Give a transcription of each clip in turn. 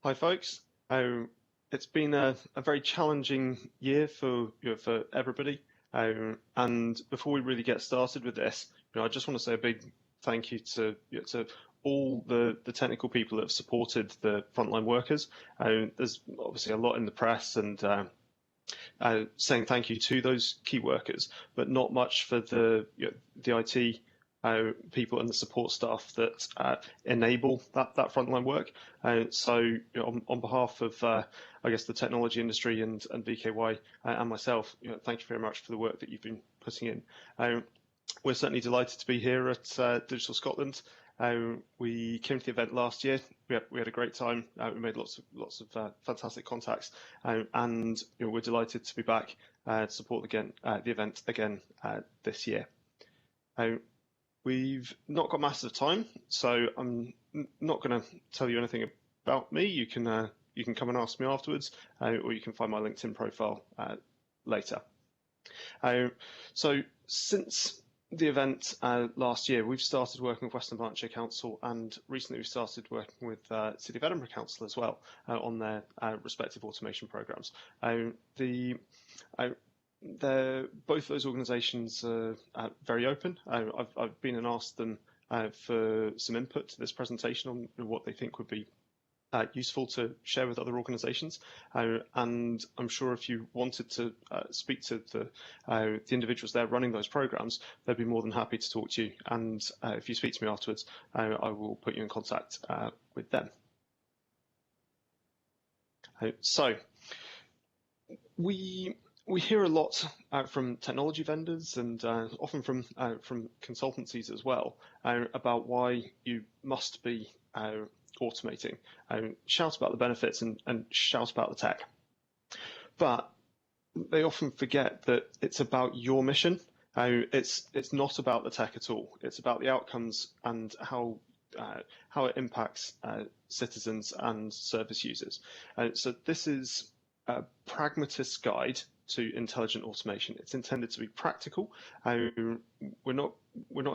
Hi, folks. It's been a very challenging year for everybody. And before we really get started with this, I just want to say a big thank you to all the technical people that have supported the frontline workers. There's obviously a lot in the press and saying thank you to those key workers, but not much for the IT people and the support staff that enable that frontline work. On behalf of, I guess, the technology industry and VKY and myself, thank you very much for the work that you've been putting in. We're certainly delighted to be here at Digital Scotland. We came to the event last year. We had a great time. We made lots of fantastic contacts, and we're delighted to be back to support the event again this year. We've not got massive time, so I'm not going to tell you anything about me. You can come and ask me afterwards, or you can find my LinkedIn profile later. So since the event last year, we've started working with Western Berkshire Council, and recently we've started working with City of Edinburgh Council as well on their respective automation programs. Both those organisations are very open. I've been and asked them for some input to this presentation on what they think would be useful to share with other organisations, and I'm sure if you wanted to speak to the individuals there running those programs, they'd be more than happy to talk to you. And if you speak to me afterwards, I will put you in contact with them. So we hear a lot from technology vendors and often from consultancies as well about why you must be automating. Shout about the benefits and shout about the tech. But they often forget that it's about your mission. It's not about the tech at all. It's about the outcomes and how it impacts citizens and service users. So this is a pragmatist's guide to intelligent automation. It's intended to be practical. We're not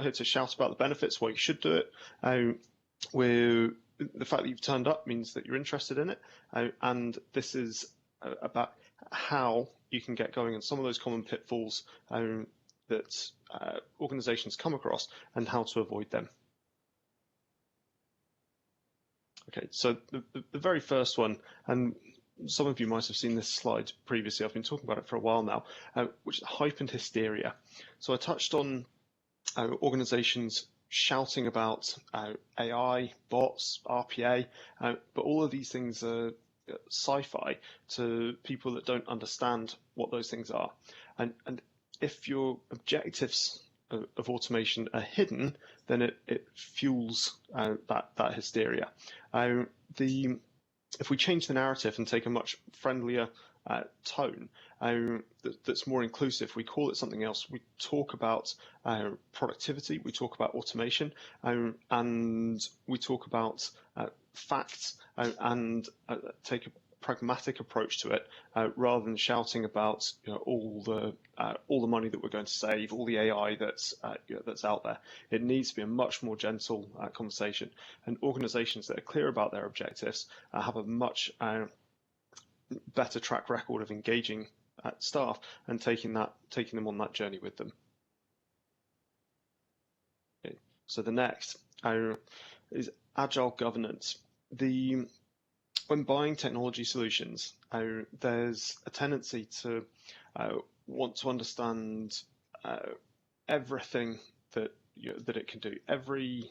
here to shout about the benefits, why you should do it. The fact that you've turned up means that you're interested in it, and this is about how you can get going and some of those common pitfalls that organizations come across and how to avoid them. Okay, so the very first one, and some of you might have seen this slide previously, I've been talking about it for a while now, which is hype and hysteria. So I touched on organizations shouting about AI, bots, RPA, but all of these things are sci-fi to people that don't understand what those things are. And if your objectives of automation are hidden, then it fuels that hysteria. If we change the narrative and take a much friendlier tone that's more inclusive, we call it something else. We talk about productivity, we talk about automation, and we talk about facts and take a pragmatic approach to it rather than shouting about all the money that we're going to save, all the AI that's out there. It needs to be a much more gentle conversation, and organizations that are clear about their objectives have a much better track record of engaging staff and taking them on that journey with them. Okay. So the next is agile governance. When buying technology solutions, there's a tendency to want to understand everything that it can do, every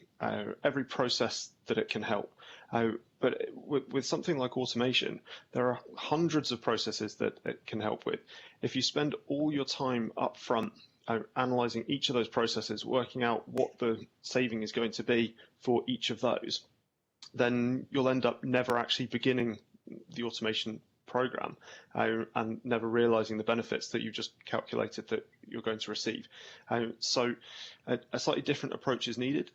process that it can help. But with something like automation, there are hundreds of processes that it can help with. If you spend all your time up front analyzing each of those processes, working out what the saving is going to be for each of those, then you'll end up never actually beginning the automation program and never realizing the benefits that you've just calculated that you're going to receive. So a slightly different approach is needed.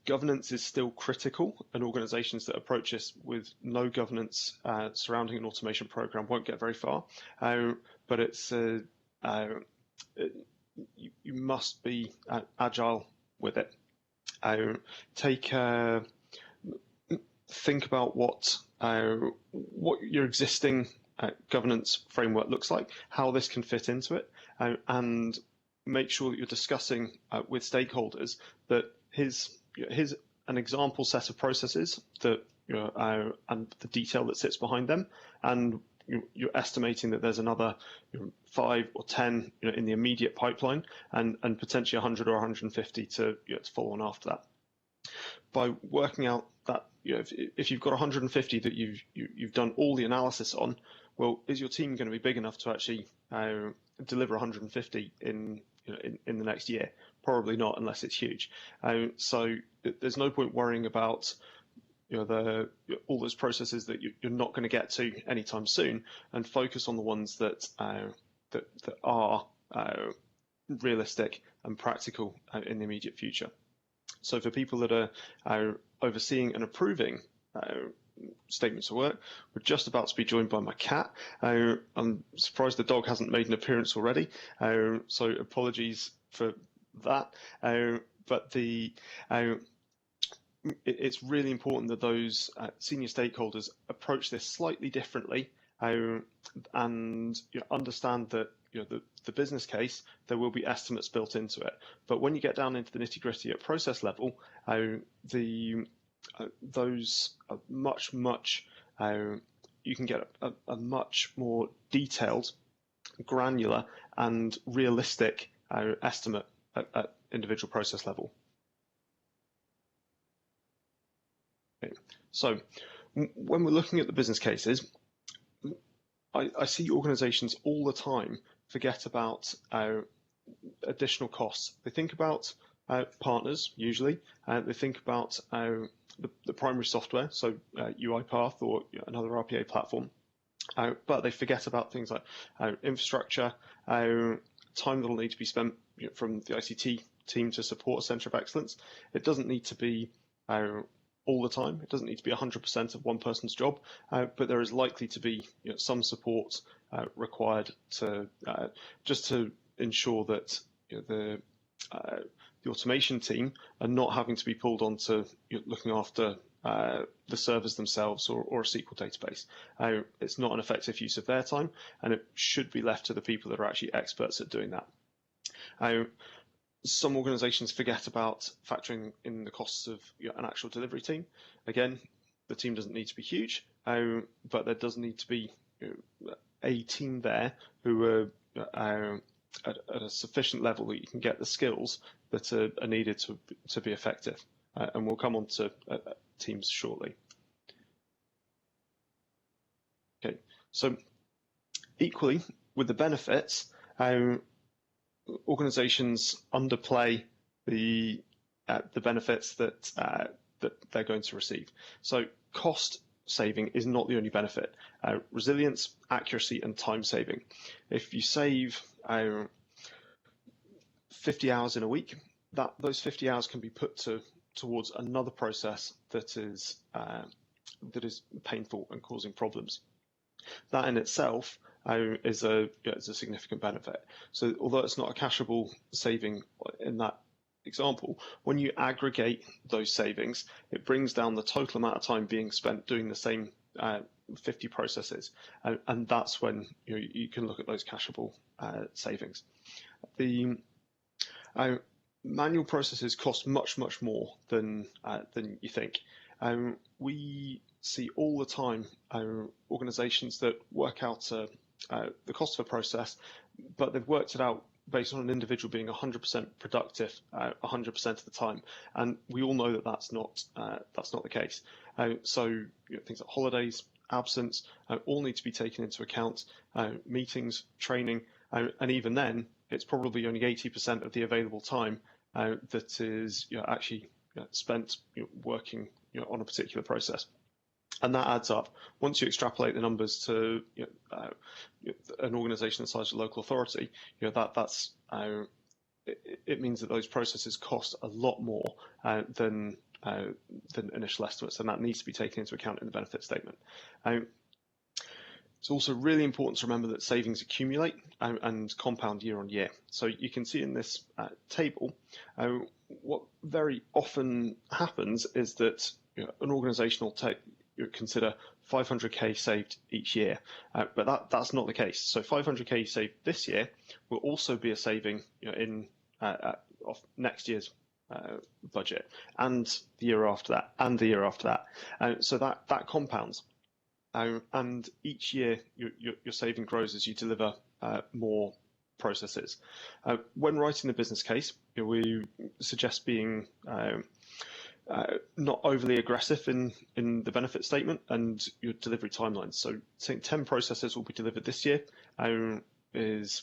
Governance is still critical, and organizations that approach this with no governance surrounding an automation program won't get very far. But it's you must be agile with it. Think about what what your existing governance framework looks like, how this can fit into it, and make sure that you're discussing with stakeholders that here's an example set of processes that and the detail that sits behind them, and you're estimating that there's another 5 or 10 in the immediate pipeline, and potentially 100 or 150 to follow on after that. By working out that if you've got 150 that you've done all the analysis on, well, is your team going to be big enough to actually deliver 150 in the next year? Probably not, unless it's huge. So there's no point worrying about all those processes that you're not going to get to anytime soon, and focus on the ones that are realistic and practical in the immediate future. So for people that are overseeing and approving statements of work, we're just about to be joined by my cat. I'm surprised the dog hasn't made an appearance already, so apologies for that. But it's really important that those senior stakeholders approach this slightly differently, and understand that the business case, there will be estimates built into it. But when you get down into the nitty-gritty at process level, those are much you can get a much more detailed, granular, and realistic estimate at individual process level. Okay. So when we're looking at the business cases, I see organizations all the time forget about additional costs. They think about partners, usually. They think about the primary software, so UiPath or another RPA platform. But they forget about things like infrastructure, time that will need to be spent from the ICT team to support a center of excellence. It doesn't need to be all the time. It doesn't need to be 100% of one person's job, but there is likely to be some support required to just to ensure that the automation team are not having to be pulled onto looking after the servers themselves or a SQL database. It's not an effective use of their time, and it should be left to the people that are actually experts at doing that. Some organizations forget about factoring in the costs of an actual delivery team. Again, the team doesn't need to be huge, but there does need to be a team there who are at a sufficient level that you can get the skills that are needed to be effective. And we'll come on to teams shortly. Okay, so equally with the benefits, organizations underplay the benefits that they're going to receive. So cost saving is not the only benefit. Resilience, accuracy, and time saving. If you save 50 hours in a week, those 50 hours can be put towards another process that is painful and causing problems. That in itself is a significant benefit. So although it's not a cashable saving in that example, when you aggregate those savings, it brings down the total amount of time being spent doing the same 50 processes, and that's when you can look at those cashable savings. The manual processes cost much more than you think. We see all the time organizations that work out the cost of a process, but they've worked it out based on an individual being 100% productive 100% of the time, and we all know that that's not the case. So things like holidays, absence, all need to be taken into account. Meetings, training, and even then, it's probably only 80% of the available time that is actually spent working on a particular process. And that adds up. Once you extrapolate the numbers to an organisation the size of a local authority, it means that those processes cost a lot more than initial estimates, and that needs to be taken into account in the benefit statement. It's also really important to remember that savings accumulate and compound year on year. So you can see in this table, what very often happens is that an organisation will consider 500k saved each year, but that's not the case. So 500k saved this year will also be a saving, in of next year's budget, and the year after that, and the year after that. So that compounds. And each year, your saving grows as you deliver more processes. When writing the business case, we suggest being not overly aggressive in the benefit statement and your delivery timelines. So saying 10 processes will be delivered this year is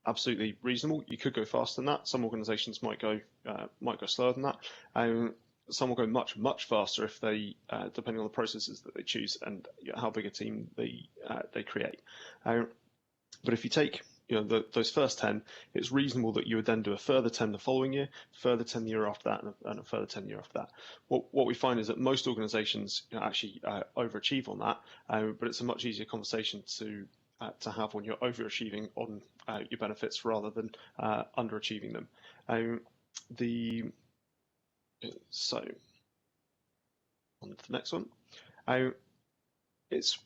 absolutely reasonable. You could go faster than that. Some organizations might go slower than that. Some will go much faster if they, depending on the processes that they choose and how big a team they create. But if you take those first 10, it's reasonable that you would then do a further 10 the following year, further 10 the year after that, and a further 10 the year after that. What we find is that most organizations actually overachieve on that, but it's a much easier conversation to have when you're overachieving on your benefits rather than underachieving them. So on to the next one. It's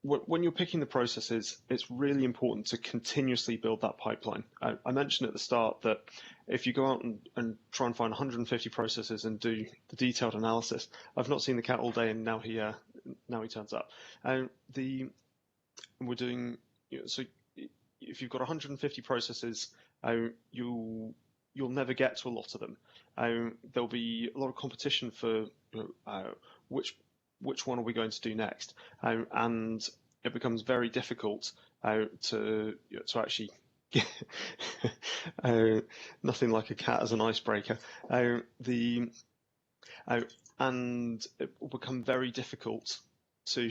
when you're picking the processes, it's really important to continuously build that pipeline. I mentioned at the start that if you go out and try and find 150 processes and do the detailed analysis, I've not seen the cat all day, and now he turns up. We're doing, so if you've got 150 processes, you'll never get to a lot of them. There'll be a lot of competition for which one are we going to do next, and it becomes very difficult to actually nothing like a cat as an icebreaker. And it will become very difficult to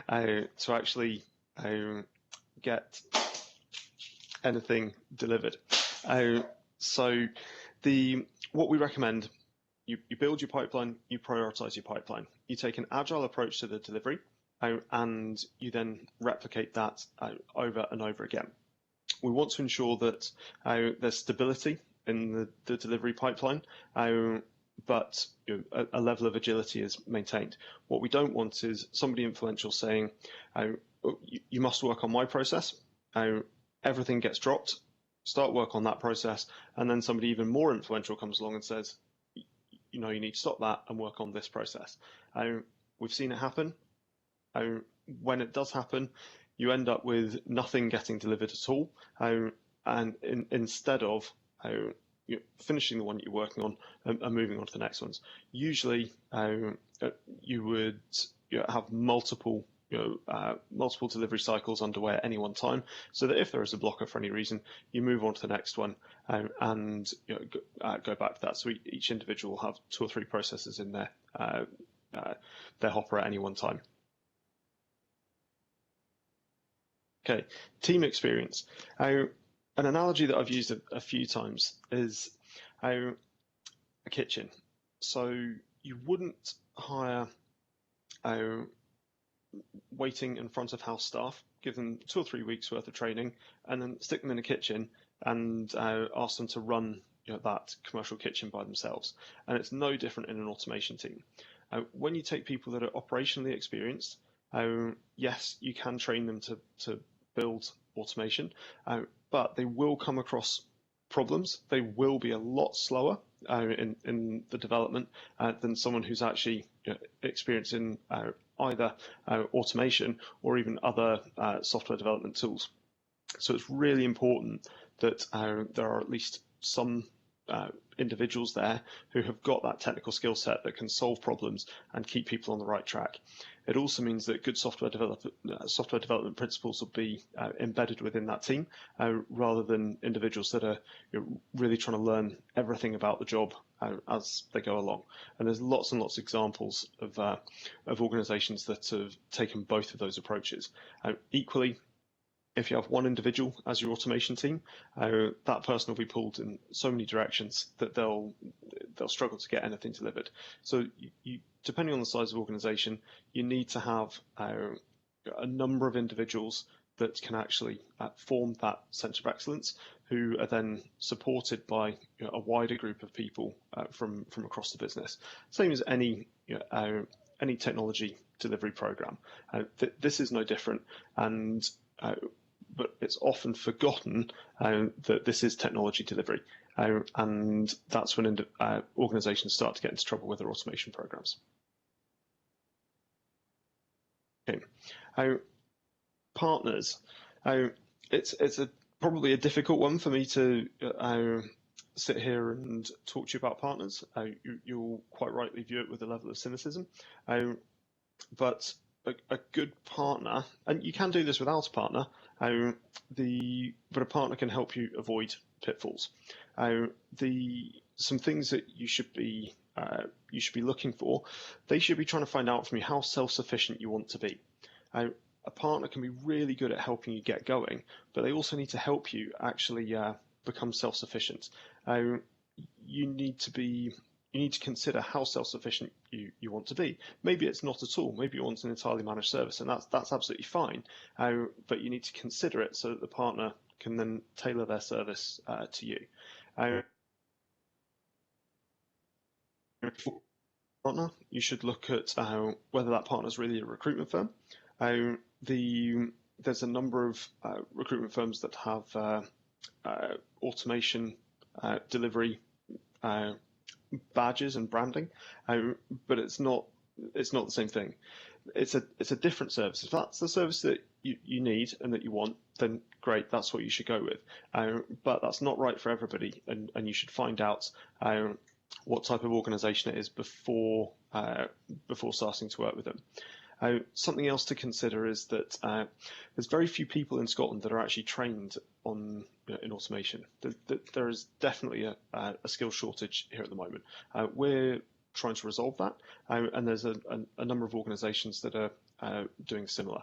to actually get anything delivered. So what we recommend, you build your pipeline, you prioritize your pipeline, you take an agile approach to the delivery, and you then replicate that over and over again. We want to ensure that there's stability in the delivery pipeline, but a level of agility is maintained. What we don't want is somebody influential saying, you must work on my process, everything gets dropped, start work on that process, and then somebody even more influential comes along and says, you need to stop that and work on this process. We've seen it happen. When it does happen, you end up with nothing getting delivered at all, and instead of finishing the one that you're working on and moving on to the next ones. Usually, you would have multiple delivery cycles underway at any one time, so that if there is a blocker for any reason, you move on to the next one and go back to that. So each individual will have 2 or 3 processes in their hopper at any one time. Okay, team experience. An analogy that I've used a few times is a kitchen. So you wouldn't hire waiting and front of house staff, give them 2 or 3 weeks worth of training, and then stick them in a kitchen and ask them to run that commercial kitchen by themselves. And it's no different in an automation team. When you take people that are operationally experienced, yes, you can train them to build automation, but they will come across problems. They will be a lot slower in the development than someone who's actually experienced in either automation or even other software development tools. So it's really important that there are at least some individuals there who have got that technical skill set that can solve problems and keep people on the right track. It also means that good software development principles will be embedded within that team, rather than individuals that are really trying to learn everything about the job as they go along. And there's lots and lots of examples of organizations that have taken both of those approaches. Equally, if you have one individual as your automation team, that person will be pulled in so many directions that they'll struggle to get anything delivered. So depending on the size of organization, you need to have a number of individuals that can actually form that center of excellence, who are then supported by a wider group of people from across the business. Same as any any technology delivery program. This is no different, and but it's often forgotten that this is technology delivery, and that's when organizations start to get into trouble with their automation programs. Okay. Partners. It's probably a difficult one for me to sit here and talk to you about partners. You'll quite rightly view it with a level of cynicism, but a good partner, and you can do this without a partner, but a partner can help you avoid pitfalls. Some things that you should be looking for. They should be trying to find out from you how self-sufficient you want to be. A partner can be really good at helping you get going, but they also need to help you actually become self-sufficient. You need to consider how self-sufficient you want to be. Maybe it's not at all. Maybe you want an entirely managed service, and that's absolutely fine. But you need to consider it so that the partner can then tailor their service to you. Partner, you should look at whether that partner is really a recruitment firm. There's a number of recruitment firms that have automation delivery badges and branding, but it's not the same thing. It's a different service. If that's the service that you need and that you want, then great, that's what you should go with. But that's not right for everybody, and you should find out what type of organization it is before starting to work with them. Something else to consider is that there's very few people in Scotland that are actually trained in automation. There is definitely a skill shortage here at the moment. We're trying to resolve that, and there's a number of organisations that are doing similar.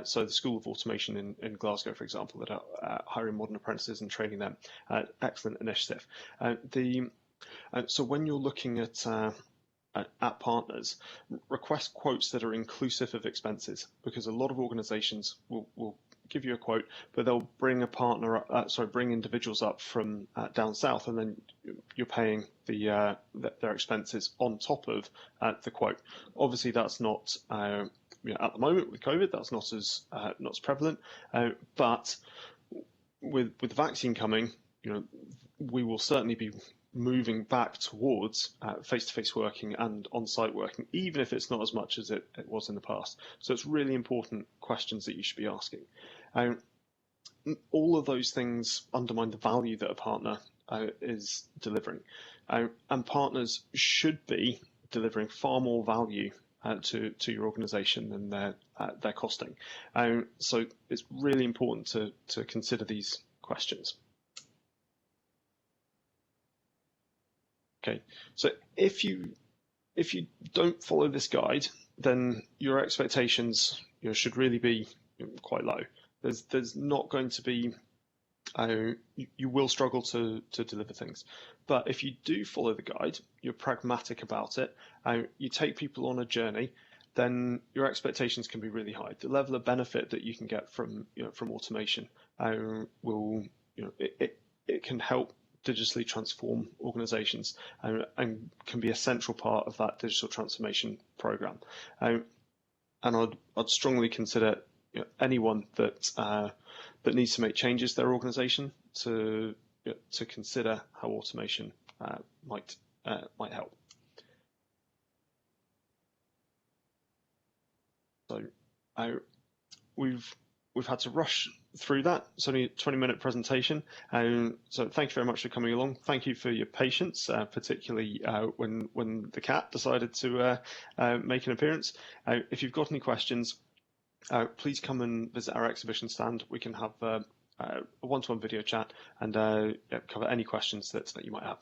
So the School of Automation in Glasgow, for example, that are hiring modern apprentices and training them. Excellent initiative. So when you're looking at partners, request quotes that are inclusive of expenses, because a lot of organisations will give you a quote, but they'll bring bring individuals up from down south, and then you're paying their expenses on top of the quote. Obviously, that's not at the moment with COVID. That's not as prevalent, but with the vaccine coming, we will certainly be moving back towards face-to-face working and on-site working, even if it's not as much as it was in the past. So it's really important questions that you should be asking. All of those things undermine the value that a partner is delivering, and partners should be delivering far more value to your organisation than their costing. So it's really important to consider these questions. Okay, so if you don't follow this guide, then your expectations should really be quite low. There's not going to be you will struggle to deliver things, but if you do follow the guide, you're pragmatic about it, you take people on a journey, then your expectations can be really high. The level of benefit that you can get from automation will it can help digitally transform organizations and can be a central part of that digital transformation program. And I'd strongly consider anyone that needs to make changes to their organization to consider how automation might help. So we've had to rush through that. It's only a 20-minute presentation. So thank you very much for coming along. Thank you for your patience, particularly when the cat decided to make an appearance. If you've got any questions, please come and visit our exhibition stand. We can have a one-to-one video chat and cover any questions that you might have.